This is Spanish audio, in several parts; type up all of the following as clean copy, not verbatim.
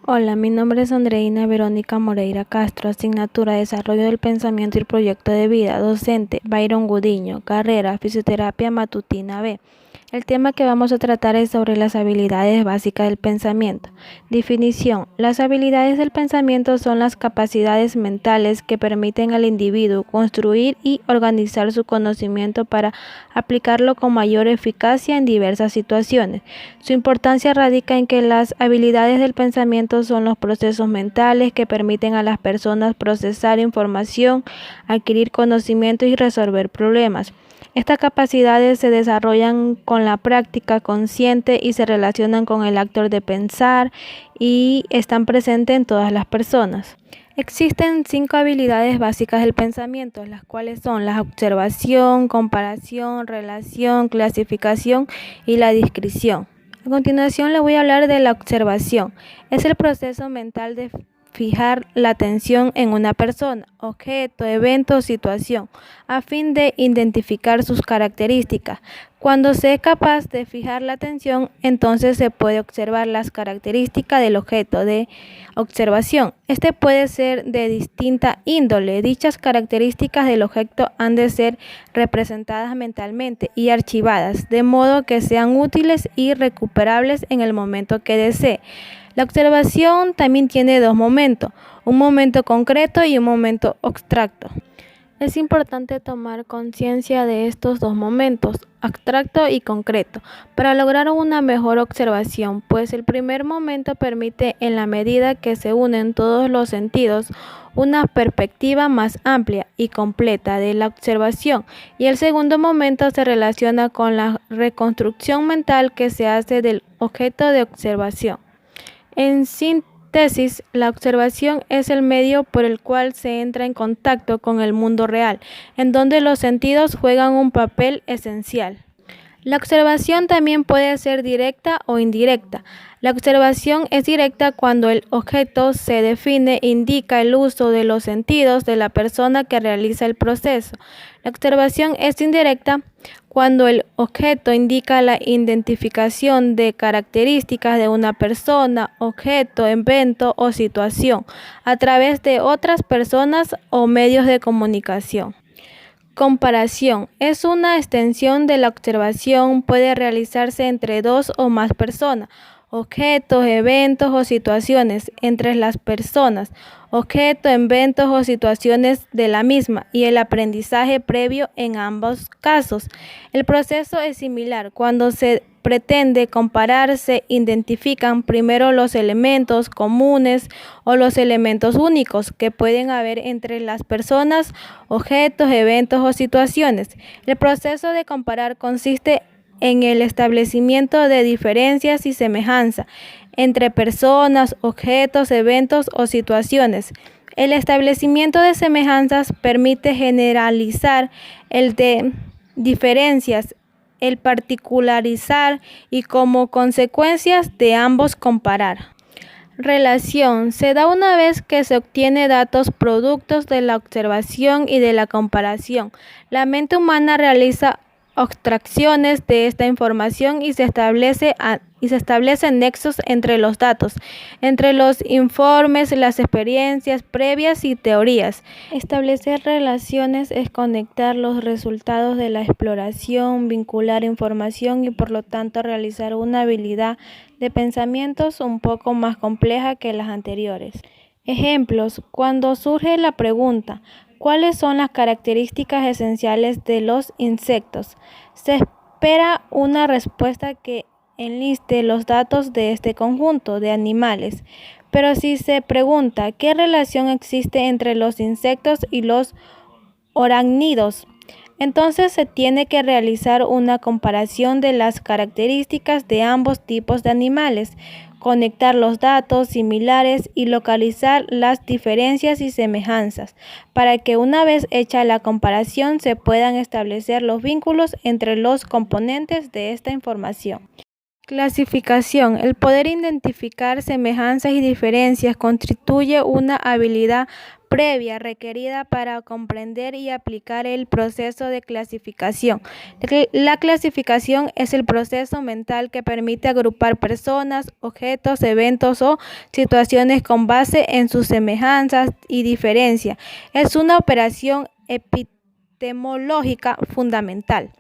Hola, mi nombre es Andreina Verónica Moreira Castro, asignatura Desarrollo del Pensamiento y Proyecto de Vida, docente Byron Gudiño, carrera Fisioterapia Matutina B. El tema que vamos a tratar es sobre las habilidades básicas del pensamiento. Definición: las habilidades del pensamiento son las capacidades mentales que permiten al individuo construir y organizar su conocimiento para aplicarlo con mayor eficacia en diversas situaciones. Su importancia radica en que las habilidades del pensamiento son los procesos mentales que permiten a las personas procesar información, adquirir conocimiento y resolver problemas. Estas capacidades se desarrollan con la práctica consciente y se relacionan con el acto de pensar y están presentes en todas las personas. Existen 5 habilidades básicas del pensamiento, las cuales son la observación, comparación, relación, clasificación y la descripción. A continuación le voy a hablar de la observación. Es el proceso mental de fijar la atención en una persona, objeto, evento o situación, a fin de identificar sus características. Cuando se es capaz de fijar la atención, entonces se puede observar las características del objeto de observación. Este puede ser de distinta índole. Dichas características del objeto han de ser representadas mentalmente y archivadas, de modo que sean útiles y recuperables en el momento que desee. La observación también tiene dos momentos, un momento concreto y un momento abstracto. Es importante tomar conciencia de estos dos momentos, abstracto y concreto, para lograr una mejor observación, pues el primer momento permite, en la medida que se unen todos los sentidos, una perspectiva más amplia y completa de la observación, y el segundo momento se relaciona con la reconstrucción mental que se hace del objeto de observación. En síntesis, la observación es el medio por el cual se entra en contacto con el mundo real, en donde los sentidos juegan un papel esencial. La observación también puede ser directa o indirecta. La observación es directa cuando el objeto se define e indica el uso de los sentidos de la persona que realiza el proceso. La observación es indirecta cuando el objeto indica la identificación de características de una persona, objeto, evento o situación a través de otras personas o medios de comunicación. Comparación es una extensión de la observación, puede realizarse entre dos o más personas, objetos, eventos o situaciones entre las personas, objetos, eventos o situaciones de la misma y el aprendizaje previo en ambos casos. El proceso es similar. Cuando se pretende comparar, se identifican primero los elementos comunes o los elementos únicos que pueden haber entre las personas, objetos, eventos o situaciones. El proceso de comparar consiste en el establecimiento de diferencias y semejanzas entre personas, objetos, eventos o situaciones. El establecimiento de semejanzas permite generalizar el de diferencias, el particularizar y como consecuencias de ambos comparar. Relación se da una vez que se obtiene datos productos de la observación y de la comparación. La mente humana realiza abstracciones de esta información y se establecen nexos entre los datos, entre los informes, las experiencias previas y teorías. Establecer relaciones es conectar los resultados de la exploración, vincular información y por lo tanto realizar una habilidad de pensamientos un poco más compleja que las anteriores. Ejemplos: cuando surge la pregunta ¿cuáles son las características esenciales de los insectos? Se espera una respuesta que enliste los datos de este conjunto de animales. Pero si se pregunta ¿qué relación existe entre los insectos y los arácnidos? Entonces se tiene que realizar una comparación de las características de ambos tipos de animales, conectar los datos similares y localizar las diferencias y semejanzas, para que una vez hecha la comparación se puedan establecer los vínculos entre los componentes de esta información. Clasificación. El poder identificar semejanzas y diferencias constituye una habilidad previa requerida para comprender y aplicar el proceso de clasificación. La clasificación es el proceso mental que permite agrupar personas, objetos, eventos o situaciones con base en sus semejanzas y diferencias. Es una operación epistemológica fundamental.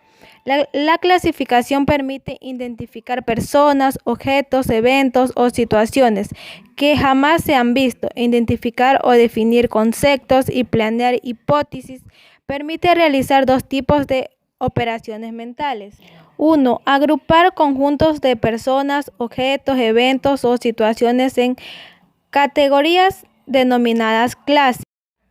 La clasificación permite identificar personas, objetos, eventos o situaciones que jamás se han visto. Identificar o definir conceptos y planear hipótesis permite realizar dos tipos de operaciones mentales. 1. Agrupar conjuntos de personas, objetos, eventos o situaciones en categorías denominadas clases.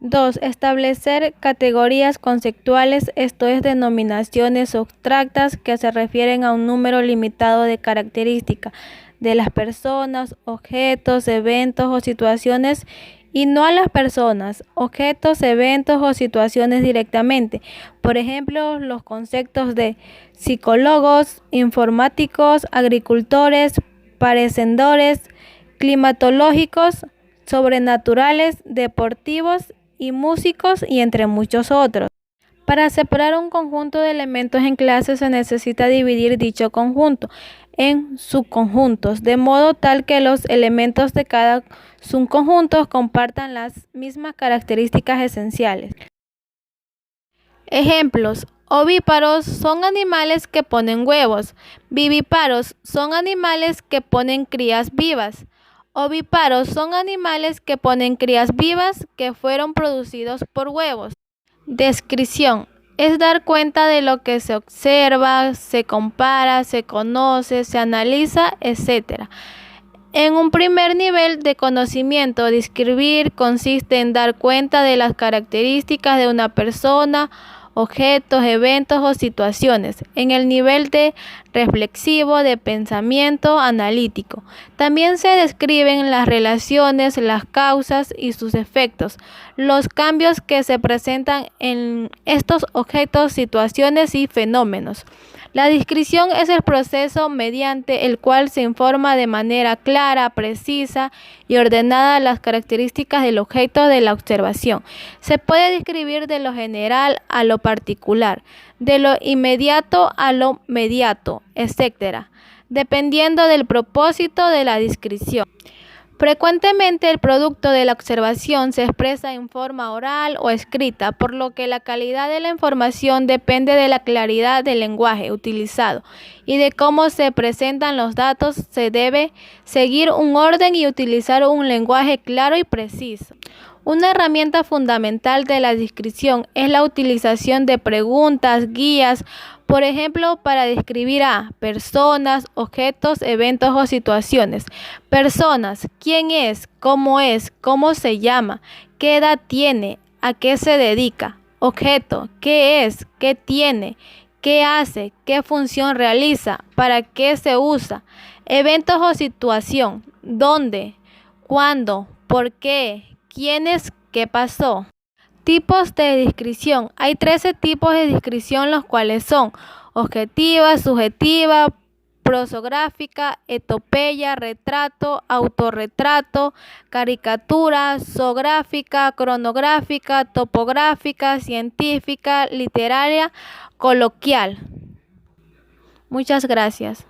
2. Establecer categorías conceptuales, esto es, denominaciones abstractas que se refieren a un número limitado de características de las personas, objetos, eventos o situaciones y no a las personas, objetos, eventos o situaciones directamente. Por ejemplo, los conceptos de psicólogos, informáticos, agricultores, parecedores, climatológicos, sobrenaturales, deportivos y músicos y entre muchos otros. Para separar un conjunto de elementos en clases se necesita dividir dicho conjunto en subconjuntos, de modo tal que los elementos de cada subconjunto compartan las mismas características esenciales. Ejemplos: ovíparos son animales que ponen huevos. Vivíparos son animales que ponen crías vivas. Ovíparos son animales que ponen crías vivas que fueron producidos por huevos. Descripción: es dar cuenta de lo que se observa, se compara, se conoce, se analiza, etc. En un primer nivel de conocimiento, describir consiste en dar cuenta de las características de una persona, objetos, eventos o situaciones. En el nivel de reflexivo, de pensamiento analítico, también se describen las relaciones, las causas y sus efectos, los cambios que se presentan en estos objetos, situaciones y fenómenos. La descripción es el proceso mediante el cual se informa de manera clara, precisa y ordenada las características del objeto de la observación. Se puede describir de lo general a lo particular, de lo inmediato a lo mediato, etc., dependiendo del propósito de la descripción. Frecuentemente el producto de la observación se expresa en forma oral o escrita, por lo que la calidad de la información depende de la claridad del lenguaje utilizado y de cómo se presentan los datos. Se debe seguir un orden y utilizar un lenguaje claro y preciso. Una herramienta fundamental de la descripción es la utilización de preguntas, guías, por ejemplo, para describir a personas, objetos, eventos o situaciones. Personas: ¿quién es? ¿Cómo se llama? ¿Qué edad tiene? ¿A qué se dedica? Objeto: ¿qué es? ¿Qué tiene? ¿Qué hace? ¿Qué función realiza? ¿Para qué se usa? Eventos o situación: ¿dónde? ¿Cuándo? ¿Por qué? ¿Quiénes? ¿Qué pasó? Tipos de descripción. Hay 13 tipos de descripción, los cuales son objetiva, subjetiva, prosográfica, epopeya, retrato, autorretrato, caricatura, zoográfica, cronográfica, topográfica, científica, literaria, coloquial. Muchas gracias.